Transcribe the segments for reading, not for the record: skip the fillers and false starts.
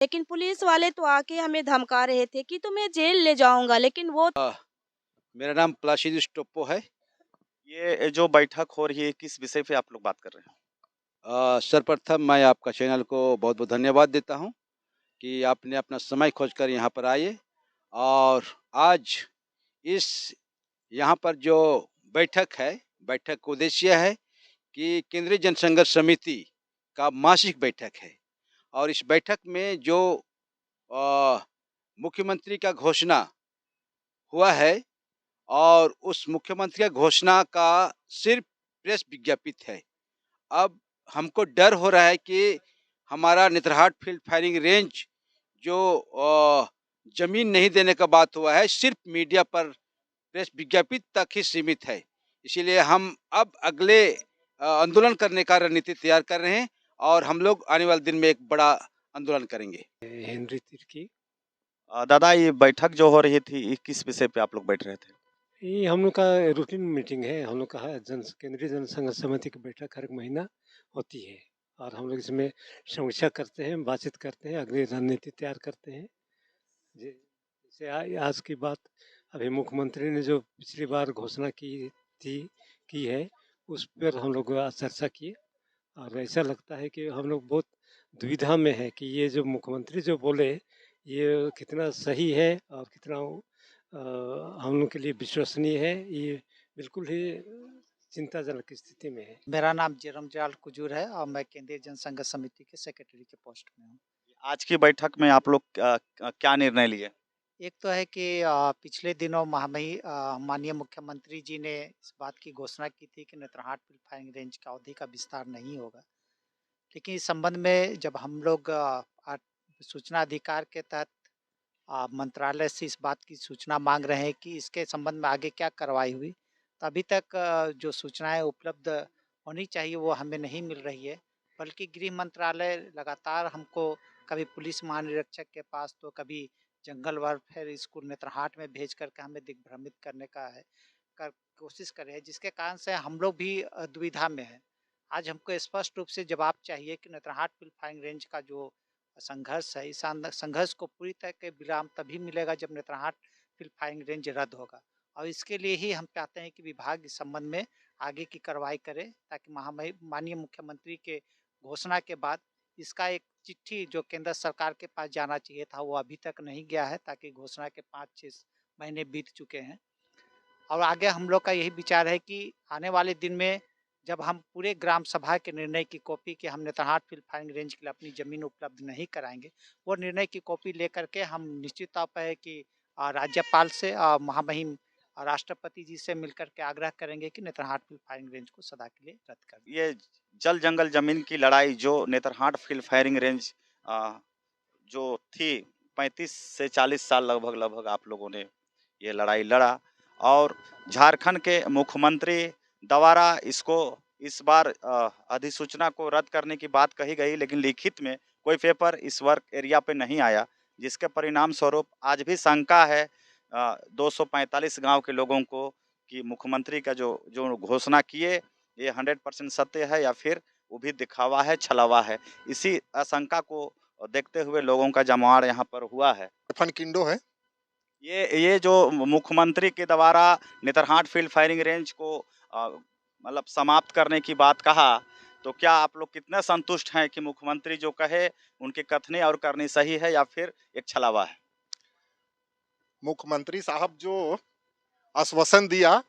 लेकिन पुलिस वाले तो आके हमें धमका रहे थे कि तुम्हें जेल ले जाऊँगा, लेकिन वो मेरा नाम प्लासिदिस टोप्पो है। ये जो बैठक हो रही है किस विषय पे आप लोग बात कर रहे हैं? सर्वप्रथम मैं आपका चैनल को बहुत-बहुत धन्यवाद देता हूँ कि आपने अपना समय खोजकर यहाँ पर आए और आज इस यहाँ पर जो बैठक है, बैठक का उद्देश्य है कि केंद्रीय जनसंघर्ष समिति का मासिक बैठक है और इस बैठक में जो अ, मुख्यमंत्री का घोषणा हुआ है और उस मुख्यमंत्री का घोषणा का सिर्फ प्रेस विज्ञापित है। अब हमको डर हो रहा है कि हमारा नेतरहाट फील्ड फायरिंग रेंज जो ज़मीन नहीं देने का बात हुआ है, सिर्फ मीडिया पर प्रेस विज्ञापित तक ही सीमित है। इसीलिए हम अब अगले आंदोलन करने का रणनीति तैयार कर रहे हैं और हम लोग आने वाले दिन में एक बड़ा आंदोलन करेंगे। हेनरी तिर्की। दादा ये बैठक जो हो रही थी ये किस विषय पे आप लोग बैठ रहे थे? ये हम लोग का रूटीन मीटिंग है। हम लोग का केंद्रीय जनसंघर्ष समिति की बैठक हर महीना होती है और हम लोग इसमें समीक्षा करते हैं, बातचीत करते हैं, अगली रणनीति तैयार करते हैं। जैसे आज की बात, अभी मुख्यमंत्री ने जो पिछली बार घोषणा की है, उस पर हम लोग आज चर्चा किए और ऐसा लगता है कि हम लोग बहुत दुविधा में है कि ये जो मुख्यमंत्री जो बोले ये कितना सही है और कितना हम लोग के लिए विश्वसनीय है, ये बिल्कुल ही चिंताजनक स्थिति में है। मेरा नाम जेरमजाल कुजूर है और मैं केंद्रीय जनसंघर्ष समिति के सेक्रेटरी के पोस्ट में हूँ। आज की बैठक में आप लोग क्या निर्णय लिए? एक तो है कि पिछले दिनों माननीय मुख्यमंत्री जी ने इस बात की घोषणा की थी कि नेतरहाट फील्ड फायरिंग रेंज का अवधि का विस्तार नहीं होगा, लेकिन इस संबंध में जब हम लोग सूचना अधिकार के तहत मंत्रालय से इस बात की सूचना मांग रहे हैं कि इसके संबंध में आगे क्या कार्रवाई हुई, तो अभी तक जो सूचनाएं उपलब्ध होनी चाहिए वो हमें नहीं मिल रही है। बल्कि गृह मंत्रालय लगातार हमको कभी पुलिस महानिरीक्षक के पास तो कभी जंगल वारफेयर स्कूल नेतरहाट में भेज करके हमें दिग्भ्रमित करने का है कर कोशिश कर रहे हैं, जिसके कारण से हम लोग भी दुविधा में हैं। आज हमको स्पष्ट रूप से जवाब चाहिए कि नेतरहाट फील्ड फायरिंग रेंज का जो संघर्ष है, इस संघर्ष को पूरी तरह के विराम तभी मिलेगा जब नेतरहाट फील्ड फायरिंग रेंज रद्द होगा और इसके लिए ही हम चाहते हैं कि विभाग इस संबंध में आगे की कार्रवाई करे, ताकि माननीय मुख्यमंत्री के घोषणा के बाद इसका एक चिट्ठी जो केंद्र सरकार के पास जाना चाहिए था वो अभी तक नहीं गया है, ताकि घोषणा के 5-6 महीने बीत चुके हैं। और आगे हम लोग का यही विचार है कि आने वाले दिन में जब हम पूरे ग्राम सभा के निर्णय की कॉपी कि हम नेतरहाट फील्ड फायरिंग रेंज के लिए अपनी ज़मीन उपलब्ध नहीं कराएंगे, वो निर्णय की कॉपी लेकर के हम निश्चित तौर पर है कि राज्यपाल से महामहिम राष्ट्रपति जी से मिलकर के आग्रह करेंगे कि नेतरहाट फील्ड फायरिंग रेंज को सदा के लिए रद्द कर दिया। ये जल जंगल जमीन की लड़ाई जो नेतरहाट फील्ड फायरिंग रेंज जो थी 35 से 40 साल लगभग आप लोगों ने ये लड़ाई लड़ा और झारखंड के मुख्यमंत्री द्वारा इसको इस बार अधिसूचना को रद्द करने की बात कही गई, लेकिन लिखित में कोई पेपर इस वर्क एरिया पे नहीं आया, जिसके परिणाम स्वरूप आज भी शंका है 245 गांव के लोगों को कि मुख्यमंत्री का जो जो घोषणा किए ये 100% सत्य है या फिर वो भी दिखावा है, छलावा है। इसी आशंका को देखते हुए लोगों का जमावड़ा यहाँ पर हुआ है। किंडो है। ये जो मुख्यमंत्री के द्वारा नेतरहाट फील्ड फायरिंग रेंज को मतलब समाप्त करने की बात कहा, तो क्या आप लोग कितने संतुष्ट हैं कि मुख्यमंत्री जो कहे उनकी कथनी और करनी सही है या फिर एक छलावा है? मुख्यमंत्री साहब जो आश्वासन दिया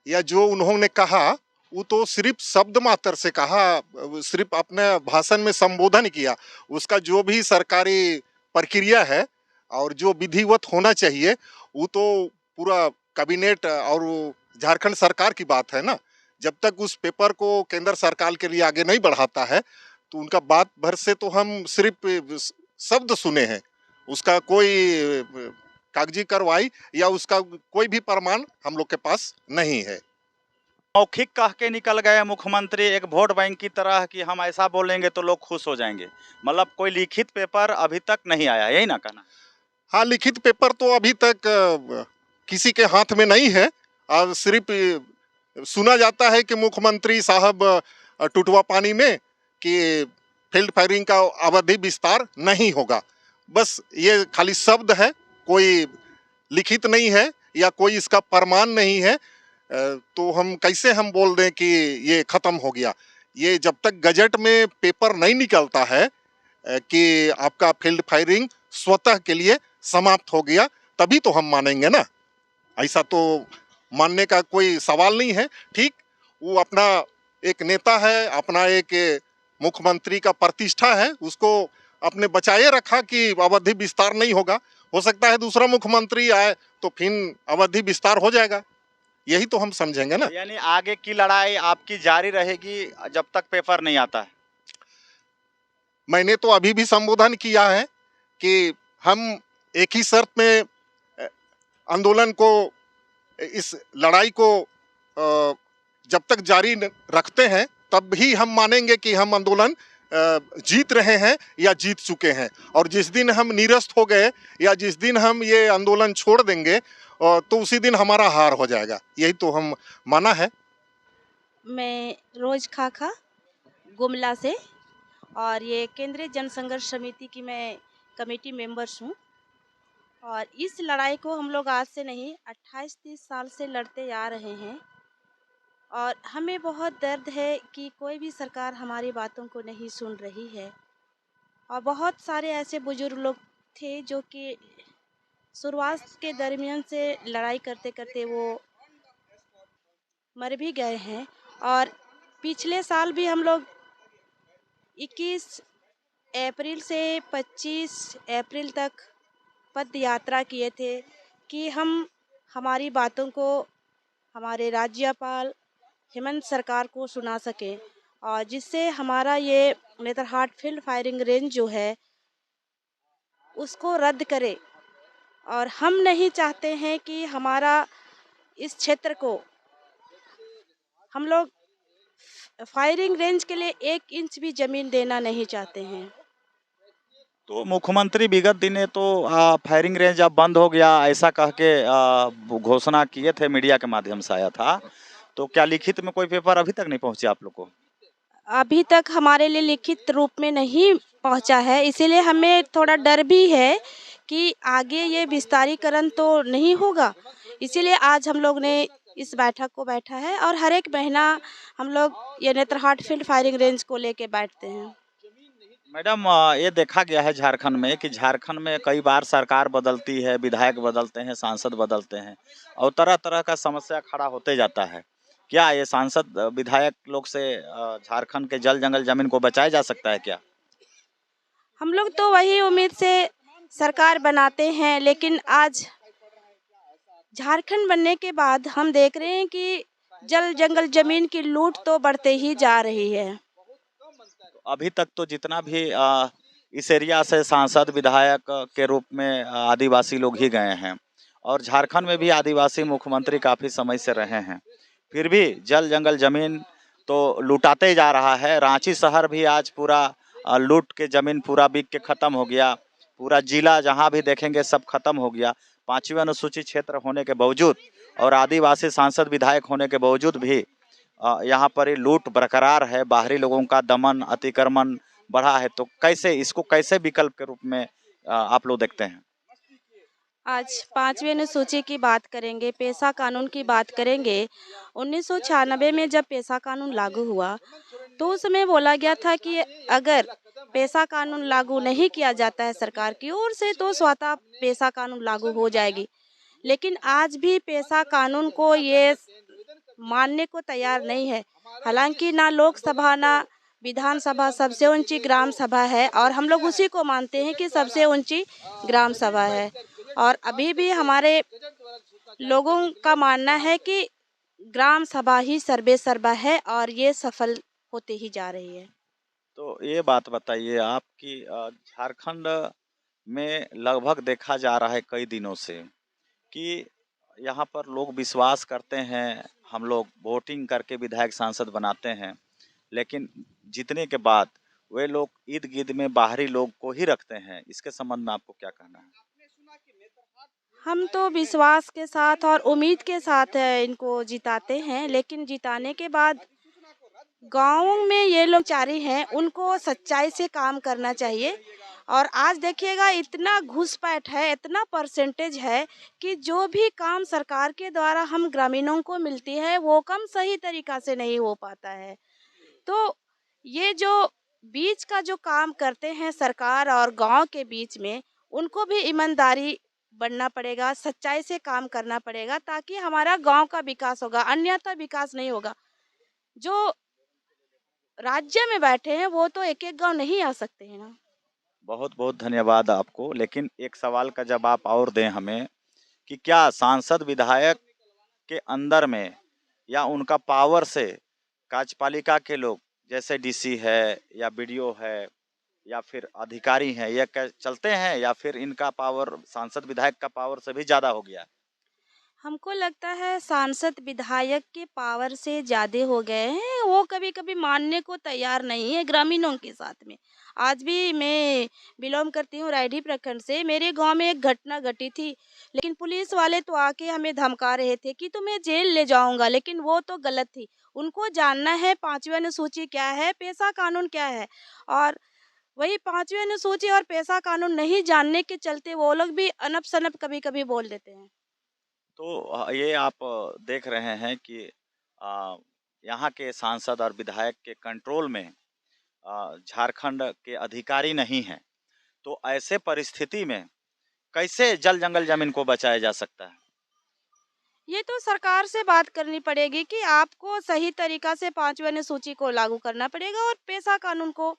या जो उन्होंने कहा वो तो सिर्फ शब्द मात्र से कहा, सिर्फ अपने भाषण में संबोधन किया। उसका जो भी सरकारी प्रक्रिया है और जो विधिवत होना चाहिए वो तो पूरा कैबिनेट और झारखंड सरकार की बात है ना। जब तक उस पेपर को केंद्र सरकार के लिए आगे नहीं बढ़ाता है तो उनका बात भर से तो हम सिर्फ शब्द सुने हैं, उसका कोई कागजी कार्रवाई या उसका कोई भी प्रमाण हम लोग के पास नहीं है। मौखिक कह के निकल गए मुख्यमंत्री एक वोट बैंक की तरह कि हम ऐसा बोलेंगे तो लोग खुश हो जाएंगे, मतलब कोई लिखित पेपर अभी तक नहीं आया, यही ना कहना? हाँ, लिखित पेपर तो अभी तक किसी के हाथ में नहीं है और सिर्फ सुना जाता है कि मुख्यमंत्री साहब टुटवा पानी में कि फील्ड फायरिंग का अवधि विस्तार नहीं होगा, बस ये खाली शब्द है, कोई लिखित नहीं है या कोई इसका प्रमाण नहीं है। तो हम कैसे हम बोल दें कि ये खत्म हो गया। ये जब तक गजट में पेपर नहीं निकलता है कि आपका फील्ड फायरिंग स्वतः के लिए समाप्त हो गया, तभी तो हम मानेंगे ना। ऐसा तो मानने का कोई सवाल नहीं है। ठीक, वो अपना एक नेता है, अपना एक मुख्यमंत्री का प्रतिष्ठा है, उसको अपने बचाए रखा कि अवधि विस्तार नहीं होगा। हो सकता है दूसरा मुख्यमंत्री आए तो फिर अवधि विस्तार हो जाएगा, यही तो हम समझेंगे ना। यानी आगे की लड़ाई आपकी जारी रहेगी जब तक पेपर नहीं आता है। मैंने तो अभी भी संबोधन किया है कि हम एक ही शर्त में आंदोलन को, इस लड़ाई को जब तक जारी रखते हैं तब भी हम मानेंगे कि हम आंदोलन जीत रहे हैं या जीत चुके हैं। और जिस दिन हम निरस्त हो गए या जिस दिन हम ये आंदोलन छोड़ देंगे तो उसी दिन हमारा हार हो जाएगा, यही तो हम माना है। मैं रोज खाखा गुमला से, और ये केंद्रीय जनसंघर्ष समिति की मैं कमेटी मेंबर्स हूँ। और इस लड़ाई को हम लोग आज से नहीं 28-30 साल से लड़ते आ रहे हैं। और हमें बहुत दर्द है कि कोई भी सरकार हमारी बातों को नहीं सुन रही है। और बहुत सारे ऐसे बुजुर्ग लोग थे जो कि शुरुआत के दरमियान से लड़ाई करते करते वो मर भी गए हैं। और पिछले साल भी हम लोग 21 अप्रैल से 25 अप्रैल तक पद यात्रा किए थे कि हम हमारी बातों को हमारे राज्यपाल हेमंत सरकार को सुना सकें, और जिससे हमारा ये नेतरहाट फील्ड फायरिंग रेंज जो है उसको रद्द करे। और हम नहीं चाहते हैं कि हमारा इस क्षेत्र को हम लोग फायरिंग रेंज के लिए 1 इंच भी ज़मीन देना नहीं चाहते हैं। तो मुख्यमंत्री विगत दिने तो फायरिंग रेंज अब बंद हो गया ऐसा कह के घोषणा किए थे, मीडिया के माध्यम से आया था। तो क्या लिखित में कोई पेपर अभी तक नहीं पहुंचे आप लोग को? अभी तक हमारे लिए लिखित रूप में नहीं पहुंचा है, इसीलिए हमें थोड़ा डर भी है कि आगे ये विस्तारीकरण तो नहीं होगा। इसीलिए आज हम लोग ने इस बैठक को बैठा है, और हर एक महीना हम लोग ये नेतरहाट फील्ड फायरिंग रेंज को लेके बैठते हैं। मैडम, ये देखा गया है झारखंड में कि झारखंड में कई बार सरकार बदलती है, विधायक बदलते हैं, सांसद बदलते हैं और तरह तरह का समस्या खड़ा होते जाता है। क्या ये सांसद विधायक लोग से झारखंड के जल जंगल जमीन को बचाया जा सकता है क्या? हम लोग तो वही उम्मीद से सरकार बनाते हैं, लेकिन आज झारखंड बनने के बाद हम देख रहे हैं कि जल जंगल जमीन की लूट तो बढ़ते ही जा रही है। अभी तक तो जितना भी इस एरिया से सांसद विधायक के रूप में आदिवासी लोग ही गए हैं और झारखंड में भी आदिवासी मुख्यमंत्री काफ़ी समय से रहे हैं, फिर भी जल जंगल जमीन तो लुटाते जा रहा है। रांची शहर भी आज पूरा लूट के जमीन पूरा बिक के ख़त्म हो गया। पूरा जिला जहां भी देखेंगे सब खत्म हो गया। 5वीं अनुसूचित क्षेत्र होने के बावजूद और आदिवासी सांसद विधायक होने के बावजूद भी यहाँ पर लूट बरकरार है। बाहरी लोगों का दमन अतिक्रमण बढ़ा है। तो कैसे इसको कैसे विकल्प के रूप में आप लोग देखते हैं? आज 5वीं अनुसूची की बात करेंगे, पेशा कानून की बात करेंगे। 1996 में जब पेशा कानून लागू हुआ तो उस समय बोला गया था कि अगर पेशा कानून लागू नहीं किया जाता है सरकार की ओर से तो स्वतः पेशा कानून लागू हो जाएगी। लेकिन आज भी पेशा कानून को ये मानने को तैयार नहीं है। हालांकि ना लोकसभा ना विधानसभा सबसे ऊंची ग्राम सभा है, और हम लोग उसी को मानते हैं कि सबसे ऊंची ग्राम सभा है। और अभी भी हमारे लोगों का मानना है कि ग्राम सभा ही सर्वे सर्वा है, और ये सफल होते ही जा रही है। तो ये बात बताइए आपकी, झारखंड में लगभग देखा जा रहा है कई दिनों से कि यहाँ पर लोग विश्वास करते हैं, हम लोग वोटिंग करके विधायक सांसद बनाते हैं, लेकिन जीतने के बाद वे लोग इर्द गिर्द में बाहरी लोग को ही रखते हैं। इसके संबंध में आपको क्या कहना है? हम तो विश्वास के साथ और उम्मीद के साथ इनको जिताते हैं, लेकिन जिताने के बाद गाँव में ये लोग चारी हैं, उनको सच्चाई से काम करना चाहिए और आज देखिएगा इतना घुसपैठ है, इतना परसेंटेज है कि जो भी काम सरकार के द्वारा हम ग्रामीणों को मिलती है वो काम सही तरीका से नहीं हो पाता है। तो ये जो बीच का जो काम करते हैं सरकार और गांव के बीच में, उनको भी ईमानदारी बनना पड़ेगा, सच्चाई से काम करना पड़ेगा ताकि हमारा गांव का विकास होगा, अन्यथा विकास नहीं होगा। जो राज्य में बैठे हैं वो तो एक एक गांव नहीं आ सकते हैं ना। बहुत बहुत धन्यवाद आपको। लेकिन एक सवाल का जवाब और दें हमें कि क्या सांसद विधायक के अंदर में या उनका पावर से कार्यपालिका के लोग जैसे डीसी है या बीडीओ है या फिर अधिकारी हैं, ये चलते हैं या फिर इनका पावर सांसद विधायक का पावर से भी ज्यादा हो गया है? हमको लगता है सांसद विधायक के पावर से ज़्यादा हो गए हैं, वो कभी-कभी मानने को तैयार नहीं है ग्रामीणों के साथ में। आज भी मैं बिलॉन्ग करती हूँ रायडी प्रखंड से, मेरे गांव में एक घटना घटी थी, लेकिन पुलिस वाले तो आके हमें धमका रहे थे कि तुम्हें जेल ले जाऊंगा, लेकिन वो तो गलत थी। उनको जानना है पांचवी अनुसूची क्या है, पेशा कानून क्या है, और वही पांचवी अनुसूची और पेशा कानून नहीं जानने के चलते वो लोग भी अनप-शनप कभी-कभी बोल देते हैं। तो ये आप देख रहे हैं कि अ, यहाँ के सांसद और विधायक के कंट्रोल में झारखंड के अधिकारी नहीं हैं। तो ऐसे परिस्थिति में कैसे जल जंगल जमीन को बचाया जा सकता है? ये तो सरकार से बात करनी पड़ेगी कि आपको सही तरीका से पांचवी अनुसूची को लागू करना पड़ेगा और पेशा कानून को,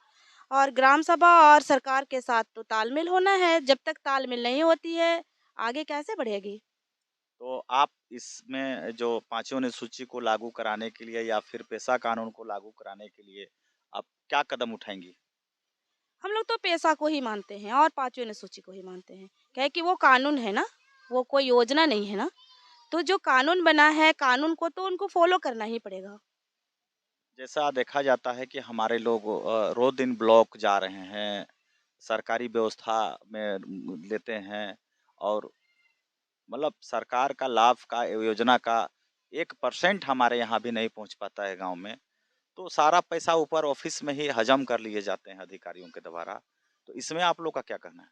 और ग्राम सभा और सरकार के साथ तो तालमेल होना है। जब तक तालमेल नहीं होती है आगे कैसे बढ़ेगी। तो आप इसमें जो पांचवी अनुसूची को लागू कराने के लिए या फिर पेशा कानून को लागू कराने के लिए आप क्या कदम उठाएंगी? हम लोग तो पेशा को ही मानते हैं और पांचवी अनुसूची को ही मानते हैं, क्या कि वो कानून है ना, वो कोई योजना नहीं है ना। तो जो कानून बना है कानून को तो उनको फॉलो करना ही पड़ेगा। जैसा देखा जाता है कि हमारे लोग रोज दिन ब्लॉक जा रहे हैं, सरकारी व्यवस्था में लेते हैं और मतलब सरकार का लाभ का योजना का 1% हमारे यहाँ भी नहीं पहुँच पाता है गाँव में। तो सारा पैसा ऊपर ऑफिस में ही हजम कर लिए जाते हैं अधिकारियों के द्वारा। तो इसमें आप लोग का क्या कहना है?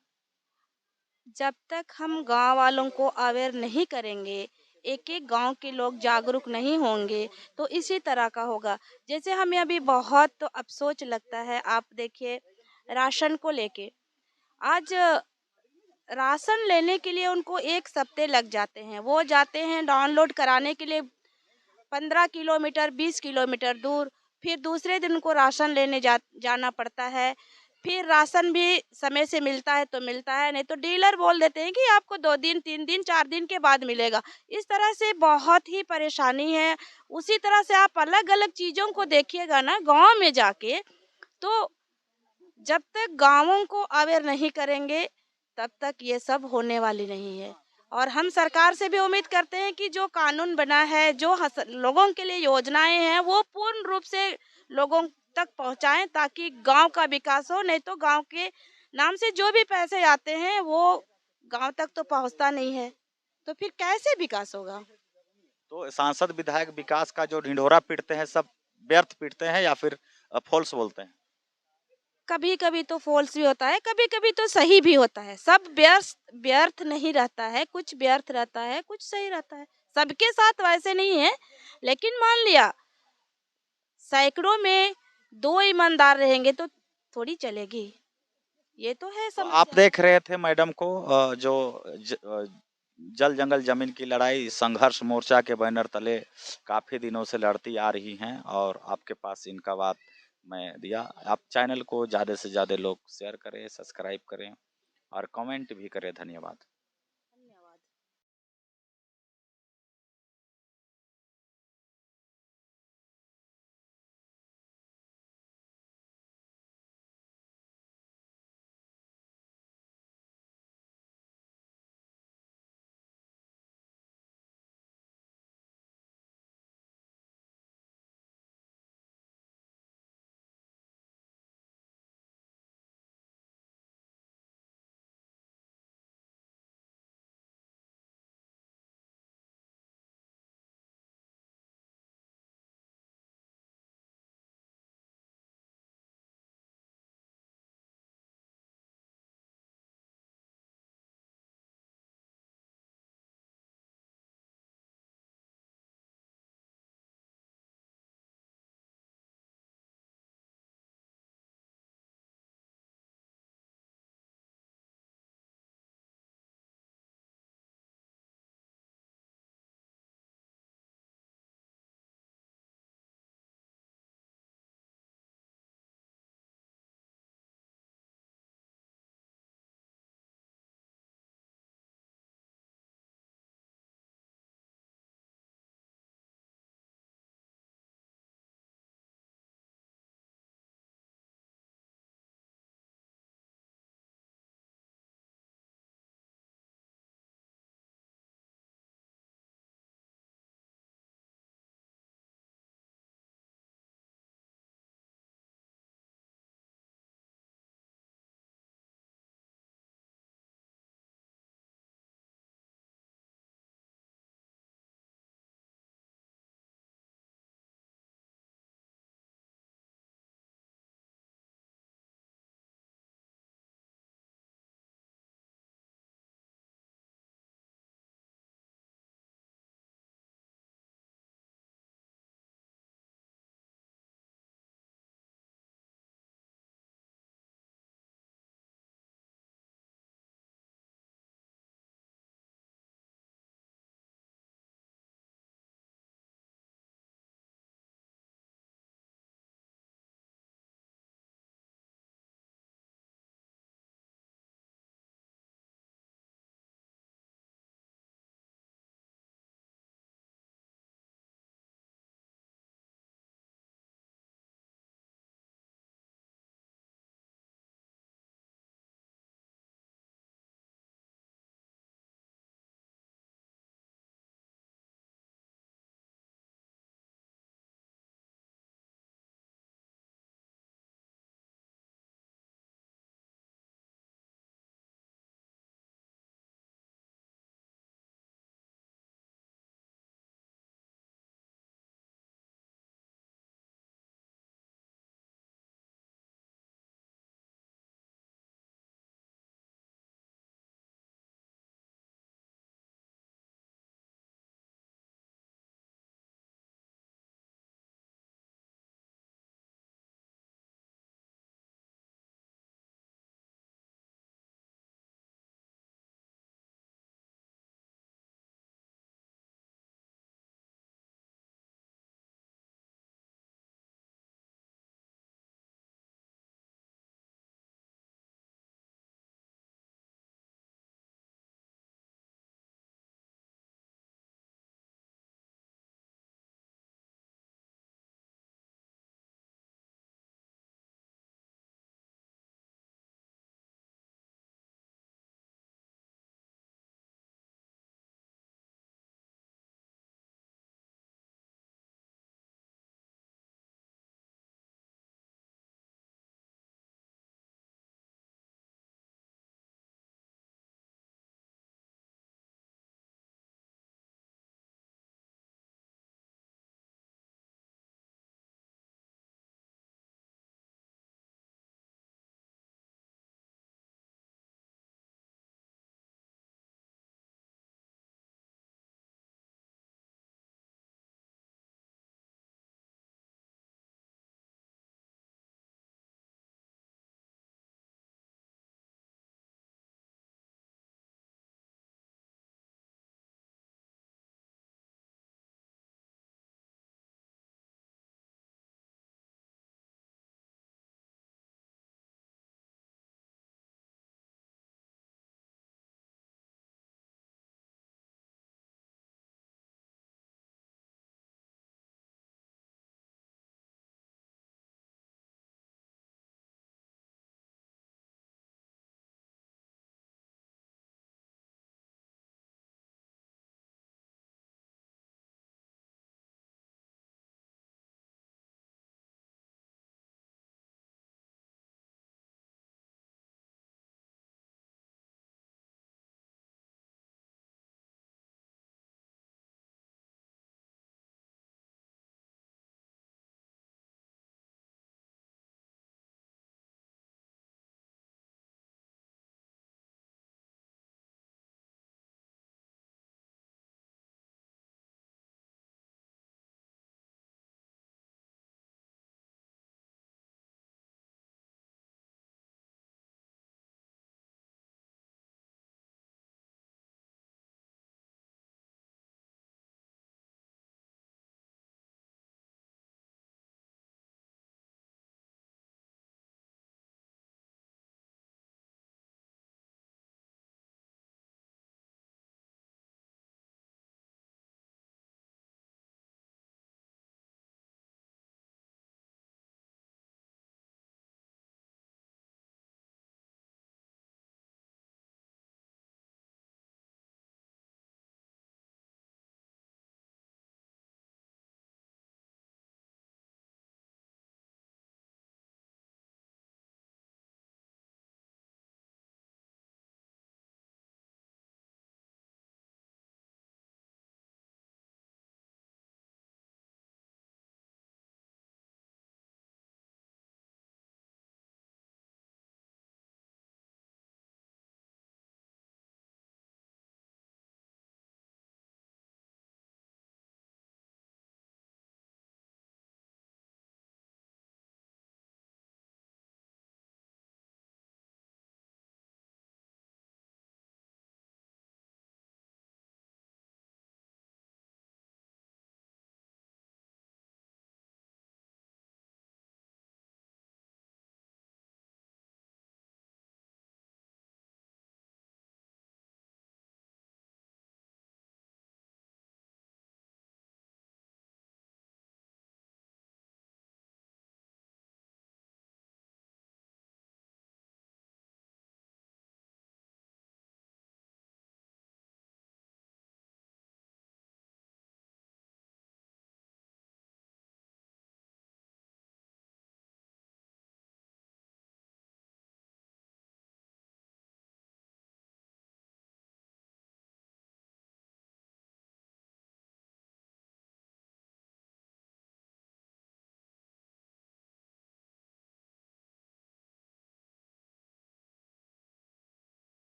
जब तक हम गांव वालों को अवेयर नहीं करेंगे, एक एक गांव के लोग जागरूक नहीं होंगे, तो इसी तरह का होगा। जैसे हमें अभी बहुत तो अफसोस लगता है, आप देखिए राशन को लेके, आज राशन लेने के लिए उनको एक सप्ताह लग जाते हैं, वो जाते हैं डाउनलोड कराने के लिए 15 किलोमीटर 20 किलोमीटर दूर, फिर दूसरे दिन उनको राशन लेने जाना पड़ता है। फिर राशन भी समय से मिलता है तो मिलता है, नहीं तो डीलर बोल देते हैं कि आपको 2 दिन 3 दिन 4 दिन के बाद मिलेगा। इस तरह से बहुत ही परेशानी है। उसी तरह से आप अलग अलग चीज़ों को देखिएगा ना गांव में जाके, तो जब तक गाँवों को अवेयर नहीं करेंगे तब तक ये सब होने वाली नहीं है। और हम सरकार से भी उम्मीद करते हैं कि जो कानून बना है, जो लोगों के लिए योजनाएं हैं वो पूर्ण रूप से लोगों तक पहुंचाएं ताकि गांव का विकास हो। नहीं तो गांव के नाम से जो भी पैसे आते हैं वो गांव तक तो पहुंचता नहीं है, तो फिर कैसे विकास होगा। तो सांसद विधायक विकास का जो ढिंढोरा पीटते हैं सब व्यर्थ पीटते हैं या फिर फॉल्स बोलते हैं? कभी कभी तो फॉल्स भी होता है, कभी कभी तो सही भी होता है। सब व्यर्थ व्यर्थ नहीं रहता है, कुछ व्यर्थ रहता है, कुछ सही रहता है। सबके साथ वैसे नहीं है, लेकिन मान लिया सैकड़ों में 2 ईमानदार रहेंगे तो थोड़ी चलेगी। ये तो है तो आप समस्या। देख रहे थे मैडम को जल जंगल जमीन की लड़ाई संघर्ष मोर्चा के बैनर तले काफी दिनों से लड़ती आ रही हैं और आपके पास इनका बात मैं दिया। आप चैनल को ज्यादा से ज्यादा लोग शेयर करें, सब्सक्राइब करें और कमेंट भी करें। धन्यवाद।